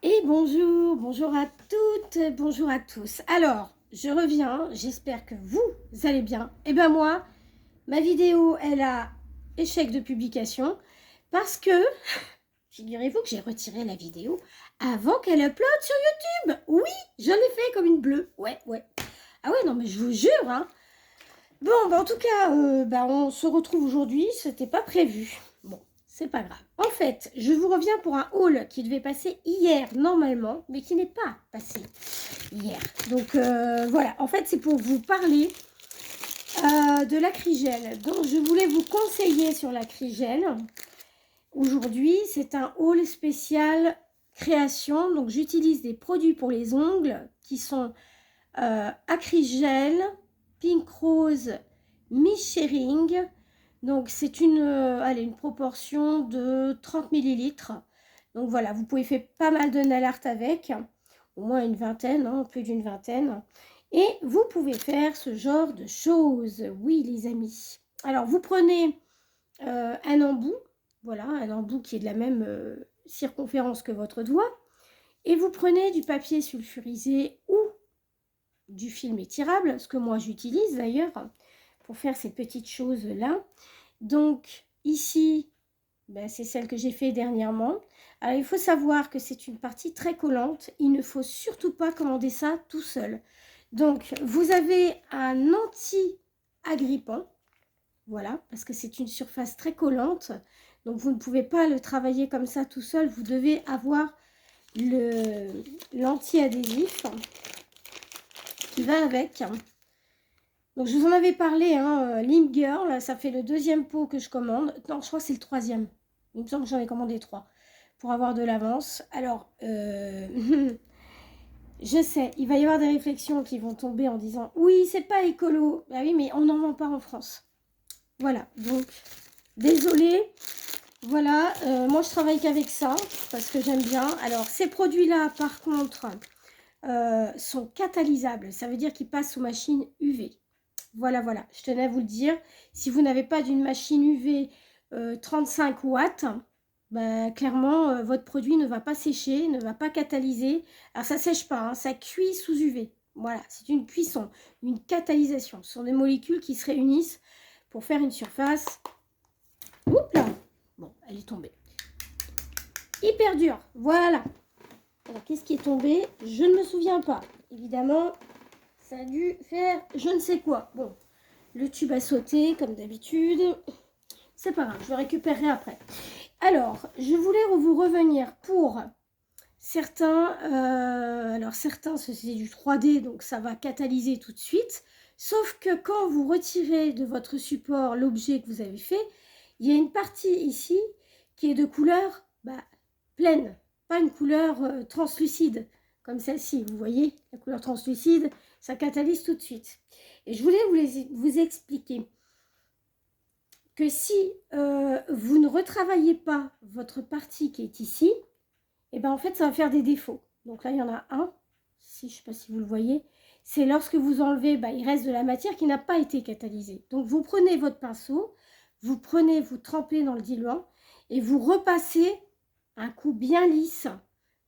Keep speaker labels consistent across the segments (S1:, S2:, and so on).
S1: Et bonjour, bonjour à toutes, bonjour à tous. Alors, je reviens, j'espère que vous allez bien. Et ben moi, ma vidéo, elle a échec de publication parce que, figurez-vous que j'ai retiré la vidéo avant qu'elle upload sur YouTube. Oui, je l'ai fait comme une bleue. Ouais, ouais. Ah ouais, non mais je vous jure, hein. Bon, bah en tout cas, on se retrouve aujourd'hui, c'était pas prévu. Bon, c'est pas grave. En fait, je vous reviens pour un haul qui devait passer hier normalement, mais qui n'est pas passé hier. Donc voilà, en fait, c'est pour vous parler de l'acrygel. Donc je voulais vous conseiller sur l'acrygel. Aujourd'hui, c'est un haul spécial création. Donc j'utilise des produits pour les ongles qui sont acrygel, pink rose, mi-shering. Donc c'est une proportion de 30 millilitres. Donc voilà, vous pouvez faire pas mal de nail art avec, au moins une vingtaine, hein, plus d'une vingtaine. Et vous pouvez faire ce genre de choses, oui les amis. Alors vous prenez un embout, voilà, un embout qui est de la même circonférence que votre doigt. Et vous prenez du papier sulfurisé ou du film étirable, ce que moi j'utilise d'ailleurs pour faire ces petites choses là. Donc ici, c'est celle que j'ai fait dernièrement. Alors il faut savoir que c'est une partie très collante, il ne faut surtout pas commander ça tout seul. Donc vous avez un anti-agrippant, voilà, parce que c'est une surface très collante, donc vous ne pouvez pas le travailler comme ça tout seul, vous devez avoir l'anti-adhésif qui va avec. Donc je vous en avais parlé, hein, Lim Girl, ça fait le deuxième pot que je commande. Non, je crois que c'est le troisième. Il me semble que j'en ai commandé 3 pour avoir de l'avance. Alors, je sais, il va y avoir des réflexions qui vont tomber en disant oui, c'est pas écolo. Bah oui, mais on n'en vend pas en France. Voilà, donc désolée. Voilà, moi je travaille qu'avec ça parce que j'aime bien. Alors ces produits-là, par contre, sont catalysables. Ça veut dire qu'ils passent sous machine UV. Voilà, voilà, je tenais à vous le dire. Si vous n'avez pas d'une machine UV 35 watts, clairement, votre produit ne va pas sécher, ne va pas catalyser. Alors, ça ne sèche pas, hein, ça cuit sous UV. Voilà, c'est une cuisson, une catalysation. Ce sont des molécules qui se réunissent pour faire une surface. Oups là. Bon, elle est tombée. Hyper dure, voilà. Alors, qu'est-ce qui est tombé? Je ne me souviens pas. Évidemment, ça a dû faire je ne sais quoi. Bon, le tube a sauté, comme d'habitude. C'est pas grave, je le récupérerai après. Alors, je voulais vous revenir pour certains. Alors, certains, c'est du 3D, donc ça va catalyser tout de suite. Sauf que quand vous retirez de votre support l'objet que vous avez fait, il y a une partie ici qui est de couleur pleine, pas une couleur translucide, comme celle-ci. Vous voyez, la couleur translucide, ça catalyse tout de suite. Et je voulais vous expliquer que si vous ne retravaillez pas votre partie qui est ici, et en fait, ça va faire des défauts. Donc là, il y en a un, si, je ne sais pas si vous le voyez, c'est lorsque vous enlevez, il reste de la matière qui n'a pas été catalysée. Donc vous prenez votre pinceau, vous trempez dans le diluant et vous repassez un coup bien lisse.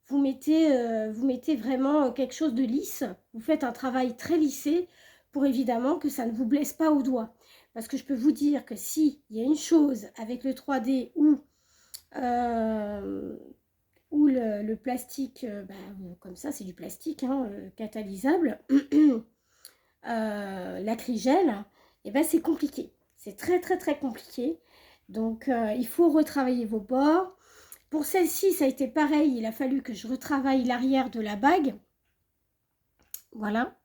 S1: Vous mettez vraiment quelque chose de lisse. Vous faites un travail très lissé pour évidemment que ça ne vous blesse pas au doigt. Parce que je peux vous dire que si il y a une chose avec le 3D ou le plastique, comme ça, c'est du plastique catalysable, l'acrygel, c'est compliqué. C'est très très très compliqué. Donc il faut retravailler vos bords. Pour celle-ci, ça a été pareil. Il a fallu que je retravaille l'arrière de la bague. Voilà.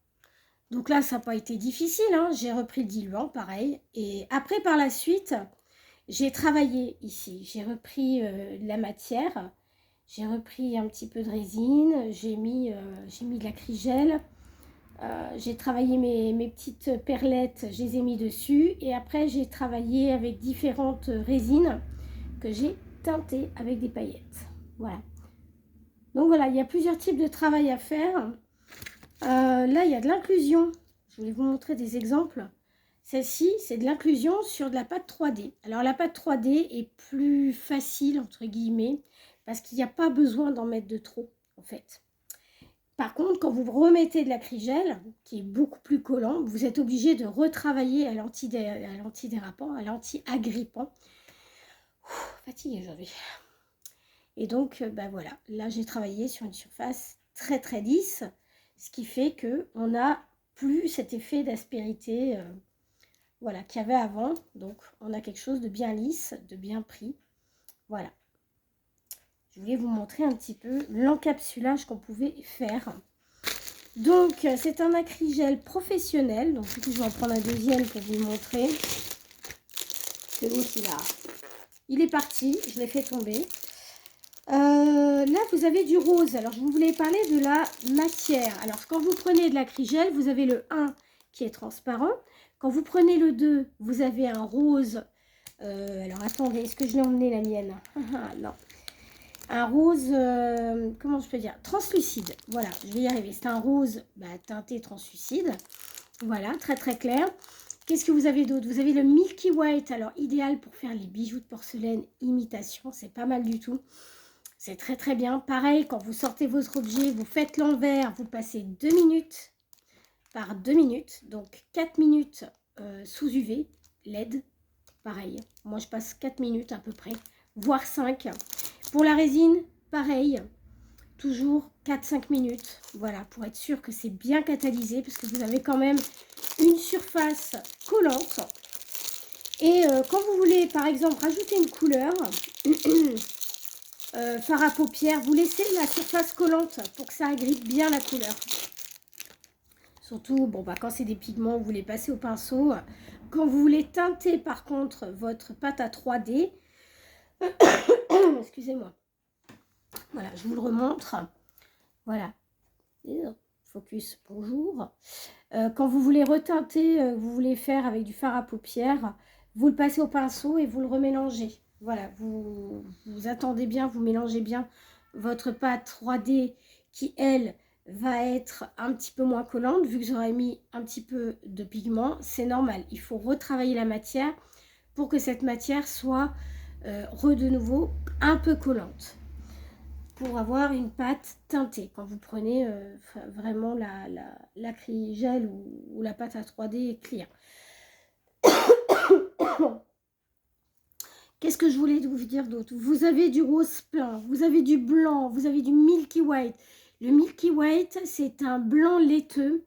S1: Donc là, ça n'a pas été difficile, hein. J'ai repris le diluant, pareil. Et après, par la suite, j'ai travaillé ici. J'ai repris la matière. J'ai repris un petit peu de résine. J'ai mis de l'acrygel. J'ai travaillé mes petites perlettes. Je les ai mis dessus. Et après, j'ai travaillé avec différentes résines que j'ai teintées avec des paillettes. Voilà. Donc voilà, il y a plusieurs types de travail à faire. Là, il y a de l'inclusion. Je vais vous montrer des exemples. Celle-ci, c'est de l'inclusion sur de la pâte 3D. Alors, la pâte 3D est plus facile, entre guillemets, parce qu'il n'y a pas besoin d'en mettre de trop. En fait. Par contre, quand vous remettez de l'acrygel, qui est beaucoup plus collant, vous êtes obligé de retravailler à l'antidérapant, à l'anti-agrippant. Fatiguée aujourd'hui. Et donc, ben voilà, là j'ai travaillé sur une surface très très lisse, ce qui fait qu'on n'a plus cet effet d'aspérité voilà, qu'il y avait avant. Donc, on a quelque chose de bien lisse, de bien pris. Voilà. Je voulais vous montrer un petit peu l'encapsulage qu'on pouvait faire. Donc, c'est un acrygel professionnel. Donc, du coup, je vais en prendre un deuxième pour vous le montrer. C'est l'autre, il est parti. Je l'ai fait tomber. Là, vous avez du rose. Alors, je voulais parler de la matière. Alors, quand vous prenez de l'acrygel, vous avez le 1 qui est transparent. Quand vous prenez le 2, vous avez un rose. Alors, attendez, est-ce que je l'ai emmené la mienne? Non. Un rose, comment je peux dire? Translucide. Voilà, je vais y arriver. C'est un rose teinté translucide. Voilà, très très clair. Qu'est-ce que vous avez d'autre? Vous avez le Milky White. Alors, idéal pour faire les bijoux de porcelaine imitation. C'est pas mal du tout. C'est très très bien. Pareil, quand vous sortez votre objet, vous faites l'envers, vous passez 2 minutes par 2 minutes. Donc 4 minutes sous UV, LED. Pareil, moi je passe 4 minutes à peu près, voire 5. Pour la résine, pareil, toujours 4-5 minutes. Voilà, pour être sûr que c'est bien catalysé, parce que vous avez quand même une surface collante. Et quand vous voulez, par exemple, rajouter une couleur... fard à paupières, vous laissez la surface collante pour que ça agrippe bien la couleur. Surtout, bon, quand c'est des pigments, vous les passez au pinceau. Quand vous voulez teinter, par contre, votre pâte à 3D, excusez-moi. Voilà, je vous le remontre. Voilà. Focus, bonjour. Quand vous voulez reteinter, vous voulez faire avec du fard à paupières, vous le passez au pinceau et vous le remélangez. Voilà, vous attendez bien, vous mélangez bien votre pâte 3D qui, elle, va être un petit peu moins collante. Vu que j'aurais mis un petit peu de pigment, c'est normal. Il faut retravailler la matière pour que cette matière soit de nouveau un peu collante. Pour avoir une pâte teintée, quand vous prenez vraiment l'acrygel ou la pâte à 3D clear. Qu'est-ce que je voulais vous dire d'autre? Vous avez du rose plein, vous avez du blanc, vous avez du Milky White. Le Milky White, c'est un blanc laiteux,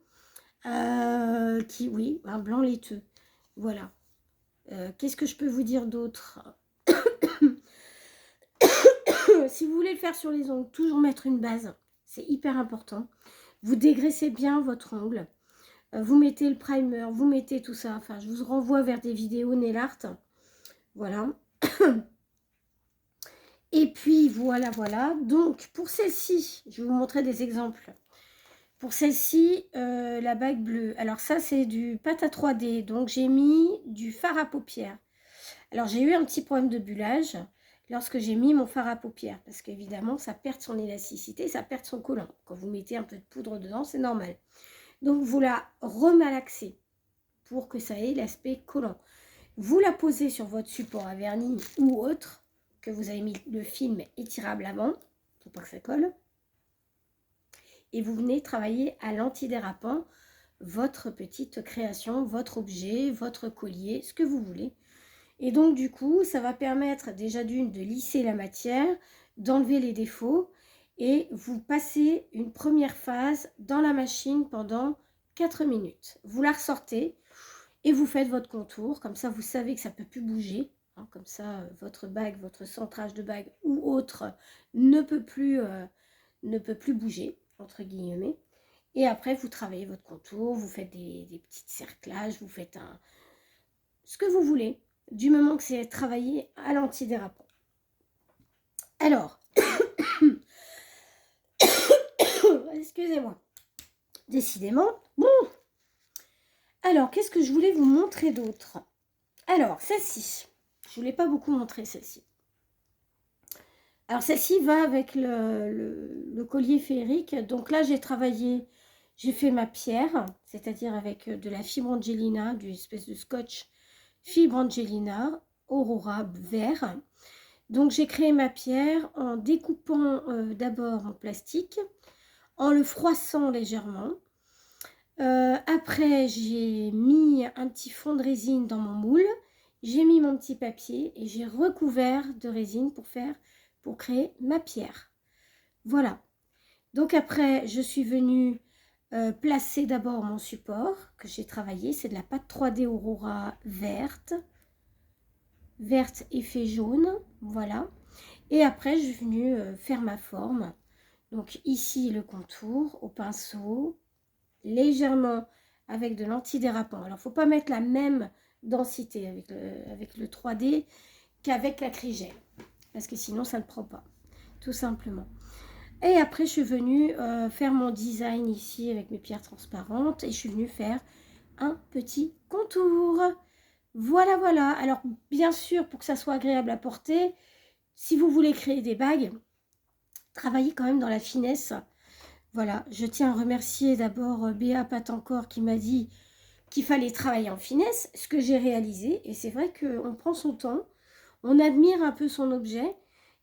S1: oui, un blanc laiteux. Voilà. Qu'est-ce que je peux vous dire d'autre? Si vous voulez le faire sur les ongles, toujours mettre une base. C'est hyper important. Vous dégraissez bien votre ongle. Vous mettez le primer, vous mettez tout ça. Enfin, je vous renvoie vers des vidéos nail art. Voilà. Et puis, voilà. Donc, pour celle-ci, je vais vous montrer des exemples. Pour celle-ci, la bague bleue. Alors, ça, c'est du pâte à 3D. Donc, j'ai mis du fard à paupières. Alors, j'ai eu un petit problème de bullage lorsque j'ai mis mon fard à paupières. Parce qu'évidemment, ça perd son élasticité, ça perd son collant. Quand vous mettez un peu de poudre dedans, c'est normal. Donc, vous la remalaxez pour que ça ait l'aspect collant. Vous la posez sur votre support à vernis ou autre, que vous avez mis le film étirable avant, pour pas que ça colle. Et vous venez travailler à l'antidérapant votre petite création, votre objet, votre collier, ce que vous voulez. Et donc, du coup, ça va permettre déjà d'une de lisser la matière, d'enlever les défauts. Et vous passez une première phase dans la machine pendant 4 minutes. Vous la ressortez et vous faites votre contour. Comme ça, vous savez que ça ne peut plus bouger. Hein, comme ça, votre bague, votre centrage de bague ou autre ne peut plus bouger, entre guillemets. Et après, vous travaillez votre contour, vous faites des petits cerclages, vous faites ce que vous voulez, du moment que c'est travaillé à l'antidérapant. Alors, excusez-moi, décidément, bon. Alors, qu'est-ce que je voulais vous montrer d'autre? Alors, celle-ci, je ne voulais pas beaucoup montrer celle-ci. Alors, celle-ci va avec le collier féerique. Donc là, j'ai fait ma pierre, c'est-à-dire avec de la fibre Angelina, d'une espèce de scotch fibre Angelina, Aurora vert. Donc j'ai créé ma pierre en découpant d'abord mon plastique, en le froissant légèrement. Après j'ai mis un petit fond de résine dans mon moule, j'ai mis mon petit papier et j'ai recouvert de résine pour créer ma pierre. Voilà. Donc après je suis venue placer d'abord mon support que j'ai travaillé, c'est de la pâte 3D Aurora verte effet jaune, voilà. Et après, je suis venue faire ma forme. Donc ici, le contour au pinceau, légèrement avec de l'antidérapant. Alors, il ne faut pas mettre la même densité avec le 3D qu'avec la Crigel, parce que sinon, ça ne prend pas, tout simplement. Et après, je suis venue faire mon design ici avec mes pierres transparentes et je suis venue faire un petit contour. Voilà, voilà. Alors, bien sûr, pour que ça soit agréable à porter, si vous voulez créer des bagues, travaillez quand même dans la finesse. Voilà, je tiens à remercier d'abord Béa Patencore qui m'a dit qu'il fallait travailler en finesse, ce que j'ai réalisé. Et c'est vrai qu'on prend son temps, on admire un peu son objet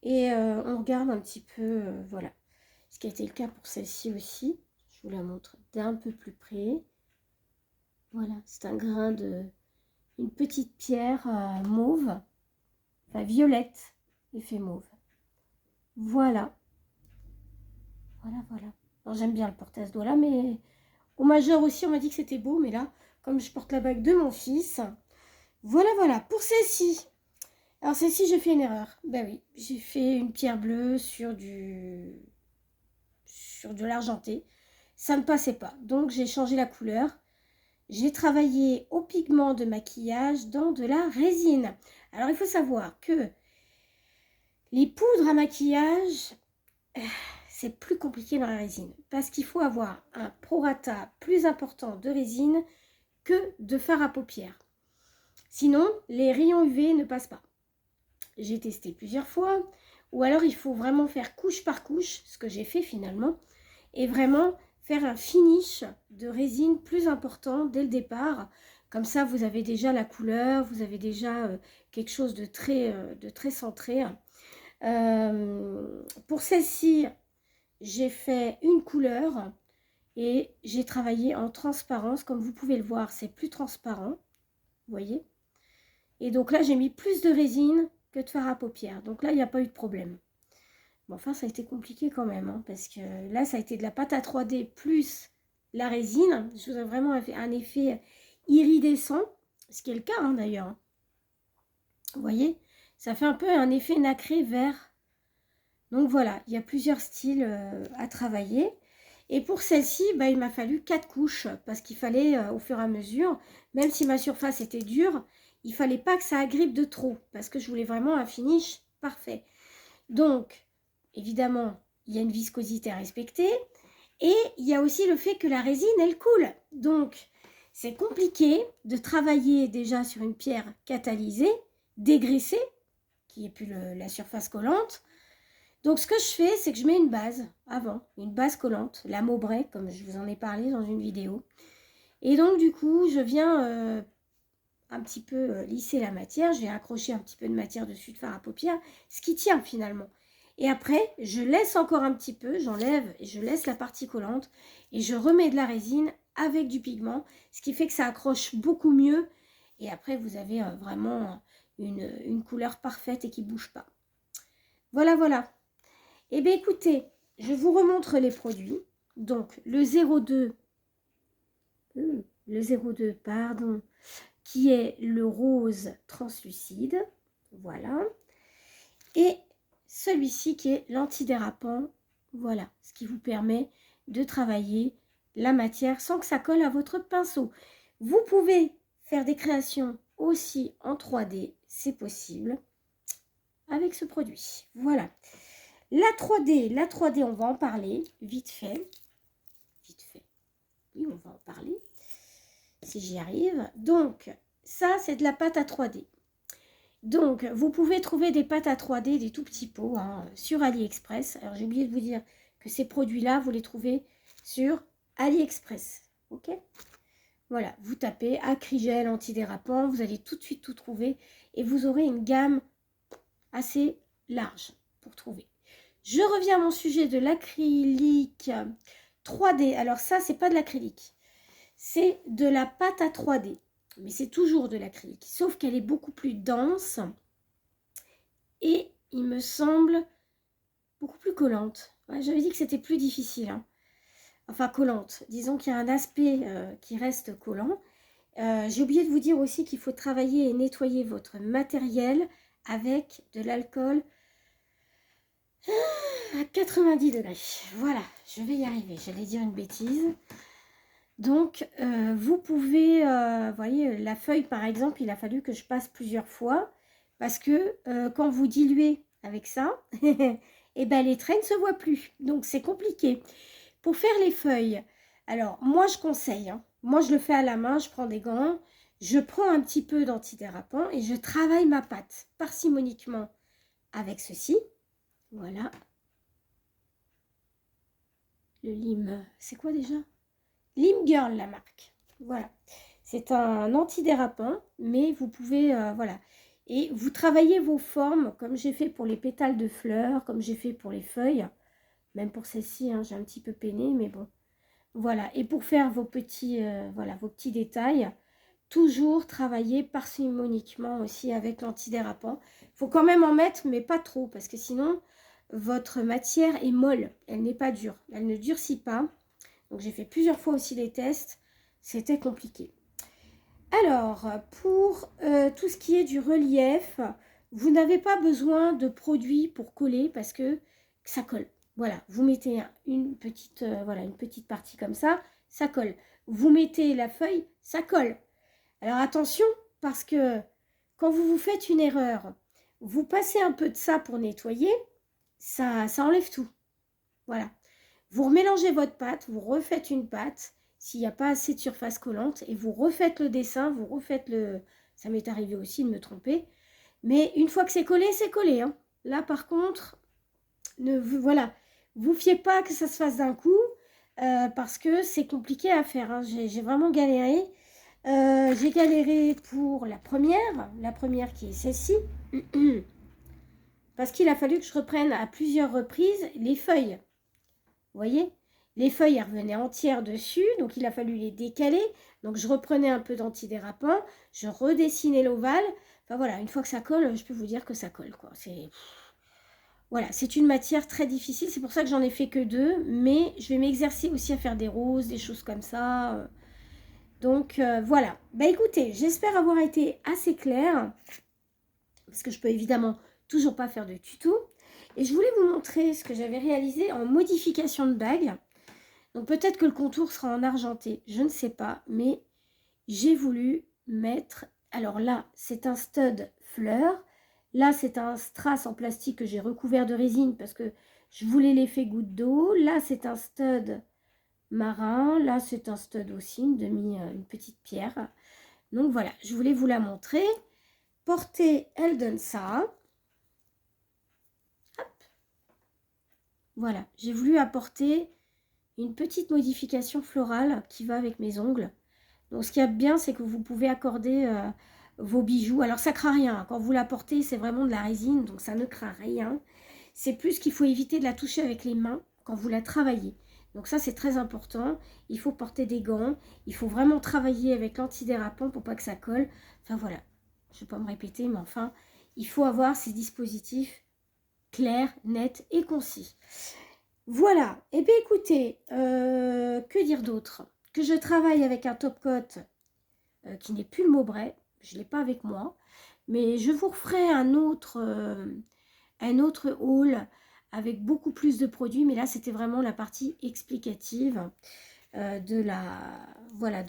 S1: et on regarde un petit peu, voilà. Ce qui a été le cas pour celle-ci aussi. Je vous la montre d'un peu plus près. Voilà, c'est un grain de... une petite pierre mauve, enfin violette, effet mauve. Voilà. Voilà, voilà. J'aime bien le porter à ce doigt-là, mais au majeur aussi, on m'a dit que c'était beau, mais là, comme je porte la bague de mon fils, voilà, voilà. Pour celle-ci, alors celle-ci, j'ai fait une erreur. Ben oui, j'ai fait une pierre bleue sur de l'argenté. Ça ne passait pas, donc j'ai changé la couleur. J'ai travaillé au pigment de maquillage dans de la résine. Alors, il faut savoir que les poudres à maquillage, c'est plus compliqué dans la résine parce qu'il faut avoir un prorata plus important de résine que de fard à paupières. Sinon, les rayons UV ne passent pas. J'ai testé plusieurs fois, ou alors il faut vraiment faire couche par couche, ce que j'ai fait finalement, et vraiment faire un finish de résine plus important dès le départ. Comme ça, vous avez déjà la couleur, vous avez déjà quelque chose de très centré. Pour celle-ci, j'ai fait une couleur et j'ai travaillé en transparence. Comme vous pouvez le voir, c'est plus transparent, vous voyez. Et donc là, j'ai mis plus de résine que de fard à paupières. Donc là, il n'y a pas eu de problème. Bon, enfin, ça a été compliqué quand même, hein, parce que là, ça a été de la pâte à 3D plus la résine. Je vous ai vraiment un effet iridescent, ce qui est le cas hein, d'ailleurs. Vous voyez, ça fait un peu un effet nacré vert. Donc voilà, il y a plusieurs styles à travailler. Et pour celle-ci, bah, il m'a fallu 4 couches parce qu'il fallait au fur et à mesure, même si ma surface était dure, il ne fallait pas que ça agrippe de trop parce que je voulais vraiment un finish parfait. Donc, évidemment, il y a une viscosité à respecter et il y a aussi le fait que la résine, elle coule. Donc, c'est compliqué de travailler déjà sur une pierre catalysée, dégraissée, qui n'est plus la surface collante. Donc, ce que je fais, c'est que je mets une base avant, une base collante, la Mowbray, comme je vous en ai parlé dans une vidéo. Et donc, du coup, je viens un petit peu lisser la matière. Je vais accrocher un petit peu de matière dessus de fard à paupières, ce qui tient finalement. Et après, je laisse encore un petit peu, j'enlève et je laisse la partie collante. Et je remets de la résine avec du pigment, ce qui fait que ça accroche beaucoup mieux. Et après, vous avez vraiment une couleur parfaite et qui ne bouge pas. Voilà, voilà. Eh bien, écoutez, je vous remontre les produits. Donc, le 02, pardon, qui est le rose translucide. Voilà. Et celui-ci qui est l'antidérapant. Voilà, ce qui vous permet de travailler la matière sans que ça colle à votre pinceau. Vous pouvez faire des créations aussi en 3D, c'est possible, avec ce produit. Voilà. La 3D, on va en parler vite fait. Vite fait. Oui, on va en parler si j'y arrive. Donc, ça, c'est de la pâte à 3D. Donc, vous pouvez trouver des pâtes à 3D, des tout petits pots, hein, sur AliExpress. Alors, j'ai oublié de vous dire que ces produits-là, vous les trouvez sur AliExpress. Ok? Voilà, vous tapez Acrygel antidérapant, vous allez tout de suite tout trouver et vous aurez une gamme assez large pour trouver. Je reviens à mon sujet de l'acrylique 3D. Alors ça, c'est pas de l'acrylique. C'est de la pâte à 3D. Mais c'est toujours de l'acrylique. Sauf qu'elle est beaucoup plus dense. Et il me semble beaucoup plus collante. Ouais, j'avais dit que c'était plus difficile. Hein. Enfin, collante. Disons qu'il y a un aspect qui reste collant. J'ai oublié de vous dire aussi qu'il faut travailler et nettoyer votre matériel avec de l'alcool à 90 degrés. Voilà, je vais y arriver. J'allais dire une bêtise. Donc, vous pouvez, vous voyez, la feuille par exemple, il a fallu que je passe plusieurs fois parce que quand vous diluez avec ça, et ben les traits ne se voient plus. Donc, c'est compliqué. Pour faire les feuilles, alors moi je conseille, hein, moi je le fais à la main, je prends des gants, je prends un petit peu d'antidérapant et je travaille ma pâte parcimoniquement avec ceci. Voilà. Le lime, c'est quoi déjà? Lime Girl, la marque. Voilà. C'est un antidérapant, mais vous pouvez, voilà. Et vous travaillez vos formes, comme j'ai fait pour les pétales de fleurs, comme j'ai fait pour les feuilles. Même pour celle-ci, hein, j'ai un petit peu peiné, mais bon. Voilà. Et pour faire vos petits, voilà, vos petits détails, toujours travailler parcimoniquement aussi avec l'antidérapant. Il faut quand même en mettre, mais pas trop, parce que sinon, votre matière est molle. Elle n'est pas dure. Elle ne durcit pas. Donc, j'ai fait plusieurs fois aussi les tests. C'était compliqué. Alors, pour tout ce qui est du relief, vous n'avez pas besoin de produits pour coller parce que ça colle. Voilà, vous mettez une petite, voilà, une petite partie comme ça colle. Vous mettez la feuille, ça colle. Alors attention, parce que quand vous vous faites une erreur, vous passez un peu de ça pour nettoyer, ça enlève tout. Voilà. Vous remélangez votre pâte, vous refaites une pâte, s'il n'y a pas assez de surface collante, et vous refaites le dessin, vous refaites le... Ça m'est arrivé aussi de me tromper. Mais une fois que c'est collé, hein. Là, par contre, voilà, vous fiez pas que ça se fasse d'un coup, parce que c'est compliqué à faire. Hein. J'ai vraiment galéré. J'ai galéré pour la première qui est celle-ci, parce qu'il a fallu que je reprenne à plusieurs reprises les feuilles. Vous voyez, les feuilles, elles revenaient entières dessus, donc il a fallu les décaler. Donc je reprenais un peu d'antidérapant, je redessinais l'ovale. Enfin voilà, une fois que ça colle, je peux vous dire que ça colle, quoi. Voilà, c'est une matière très difficile, c'est pour ça que j'en ai fait que 2, mais je vais m'exercer aussi à faire des roses, des choses comme ça. Donc voilà. Bah écoutez, j'espère avoir été assez claire, parce que je peux évidemment toujours pas faire de tuto. Et je voulais vous montrer ce que j'avais réalisé en modification de bague. Donc peut-être que le contour sera en argenté, je ne sais pas, mais j'ai voulu mettre... Alors là, c'est un stud fleur. Là, c'est un strass en plastique que j'ai recouvert de résine parce que je voulais l'effet goutte d'eau. Là, c'est un stud marin. Là, c'est un stud aussi, une petite pierre. Donc voilà, je voulais vous la montrer. Portée, elle donne ça. Hop. Voilà, j'ai voulu apporter une petite modification florale qui va avec mes ongles. Donc ce qui est bien, c'est que vous pouvez accorder vos bijoux. Alors ça craint rien, quand vous la portez, c'est vraiment de la résine, donc ça ne craint rien. C'est plus qu'il faut éviter de la toucher avec les mains quand vous la travaillez. Donc ça, c'est très important. Il faut porter des gants, il faut vraiment travailler avec l'antidérapant pour pas que ça colle. Enfin voilà, je ne vais pas me répéter, mais enfin, il faut avoir ces dispositifs clairs, nets et concis. Voilà, et bien écoutez, que dire d'autre? Que je travaille avec un top coat qui n'est plus le Maubrey, je ne l'ai pas avec moi, mais je vous referai un autre haul avec beaucoup plus de produits, mais là c'était vraiment la partie explicative de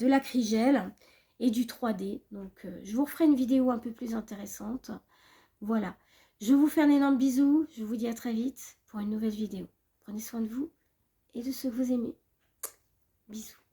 S1: l'acrygel et du 3D. Donc je vous referai une vidéo un peu plus intéressante. Voilà, je vous fais un énorme bisou, je vous dis à très vite pour une nouvelle vidéo. Prenez soin de vous et de ceux que vous aimez. Bisous.